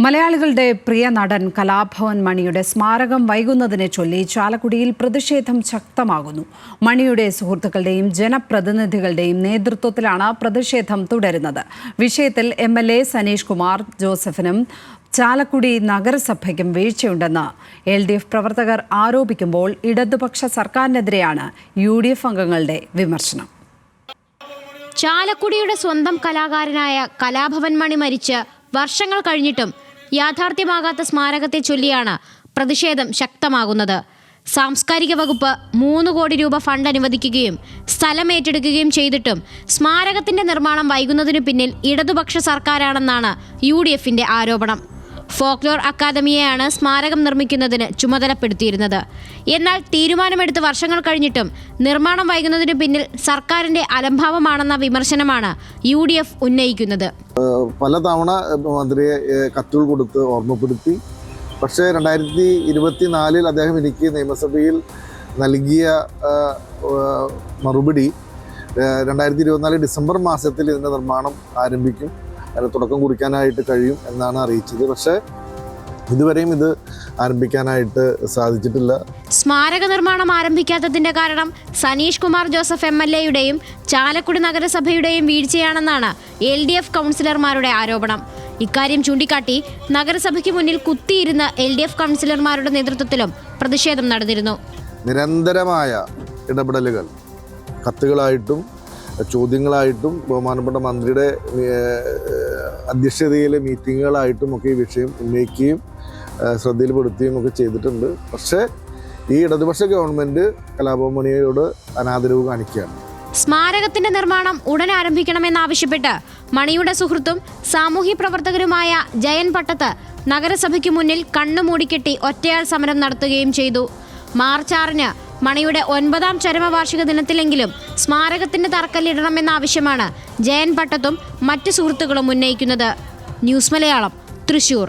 മലയാളികളുടെ പ്രിയ നടൻ കലാഭവൻ മണിയുടെ സ്മാരകം വൈകുന്നതിനെ ചൊല്ലി ചാലക്കുടിയിൽ പ്രതിഷേധം ശക്തമാകുന്നു. മണിയുടെ സുഹൃത്തുക്കളുടെയും ജനപ്രതിനിധികളുടെയും നേതൃത്വത്തിലാണ് പ്രതിഷേധം തുടരുന്നത്. വിഷയത്തിൽ MLA സനീഷ് കുമാർ ജോസഫിനും ചാലക്കുടി നഗരസഭയ്ക്കും വീഴ്ചയുണ്ടെന്ന് LDF പ്രവർത്തകർ ആരോപിക്കുമ്പോൾ ഇടതുപക്ഷ സർക്കാരിനെതിരെയാണ് UDF അംഗങ്ങളുടെ വിമർശനം. ചാലക്കുടിയുടെ സ്വന്തം കലാകാരനായ കലാഭവൻ മണി മരിച്ച് വർഷങ്ങൾ കഴിഞ്ഞിട്ടും യാഥാർത്ഥ്യമാകാത്ത സ്മാരകത്തെ ചൊല്ലിയാണ് പ്രതിഷേധം ശക്തമാകുന്നത്. സാംസ്കാരിക വകുപ്പ് 3 കോടി രൂപ ഫണ്ട് അനുവദിക്കുകയും സ്ഥലം ഏറ്റെടുക്കുകയും ചെയ്തിട്ടും സ്മാരകത്തിന്റെ നിർമ്മാണം വൈകുന്നതിനു പിന്നിൽ ഇടതുപക്ഷ സർക്കാരാണെന്നാണ് UDFന്റെ ആരോപണം. ഫോക്ലോർ അക്കാദമിയെയാണ് സ്മാരകം നിർമ്മിക്കുന്നതിന് ചുമതലപ്പെടുത്തിയിരുന്നത്. എന്നാൽ തീരുമാനമെടുത്ത് വർഷങ്ങൾ കഴിഞ്ഞിട്ടും നിർമ്മാണം വൈകുന്നതിനു പിന്നിൽ സർക്കാരിന്റെ അലംഭാവമാണെന്ന വിമർശനമാണ് UDF ഉന്നയിക്കുന്നത്. പലതവണ മന്ത്രിയെ കത്തുകൾ കൊടുത്ത് ഓർമ്മപ്പെടുത്തി. പക്ഷേ 2024 അദ്ദേഹം എനിക്ക് നിയമസഭയിൽ നൽകിയ മറുപടി 2024 ഡിസംബർ മാസത്തിൽ ഇതിൻ്റെ നിർമ്മാണം ആരംഭിക്കും, അതിന് തുടക്കം കുറിക്കാനായിട്ട് കഴിയും എന്നാണ് അറിയിച്ചത്. പക്ഷേ ഇതുവരെയും ഇത് ആരംഭിക്കാനായിട്ട് സാധിച്ചിട്ടില്ല. സ്മാരക നിർമ്മാണം ആരംഭിക്കാത്തതിന്റെ കാരണം സനീഷ് കുമാർ ജോസഫ് MLAയുടെയും ചാലക്കുടി നഗരസഭയുടെയും വീഴ്ചയാണെന്നാണ് LDF കൗൺസിലർമാരുടെ ആരോപണം. ഇക്കാര്യം ചൂണ്ടിക്കാട്ടി നഗരസഭയ്ക്ക് മുന്നിൽ കുത്തിയിരുന്ന് LDF കൗൺസിലർമാരുടെ നേതൃത്വത്തിലും പ്രതിഷേധം നടന്നിരുന്നു. നിരന്തരമായ ഇടപെടലുകൾ കത്തുകളായിട്ടും ചോദ്യങ്ങളായിട്ടും ബഹുമാനപ്പെട്ട മന്ത്രിയുടെ അധ്യക്ഷതയിലെ മീറ്റിങ്ങുകളായിട്ടും ഒക്കെ ഈ വിഷയം ഉന്നയിക്കുകയും ശ്രദ്ധയിൽപ്പെടുത്തുകയും ഒക്കെ ചെയ്തിട്ടുണ്ട്. പക്ഷേ ഈ ഇടതുപക്ഷ ഗവൺമെൻറ് കലാഭവൻ മണിയോട് അനാദരവ് കാണിക്കുകയാണ്. സ്മാരകത്തിന്റെ നിർമ്മാണം ഉടൻ ആരംഭിക്കണമെന്നാവശ്യപ്പെട്ട് മണിയുടെ സുഹൃത്തും സാമൂഹ്യ പ്രവർത്തകരുമായ ജയൻ പട്ടത്ത് നഗരസഭയ്ക്ക് മുന്നിൽ കണ്ണുമൂടിക്കെട്ടി ഒറ്റയാൾ സമരം നടത്തുകയും ചെയ്തു. മാർച്ച് 6-ന് മണിയുടെ 9ാം ചരമവാർഷിക ദിനത്തിലെങ്കിലും സ്മാരകത്തിന്റെ തറക്കല്ലിടണമെന്ന ആവശ്യമാണ് ജയൻ പട്ടത്തും മറ്റ് സുഹൃത്തുക്കളും ഉന്നയിക്കുന്നത്. ന്യൂസ് മലയാളം, തൃശൂർ.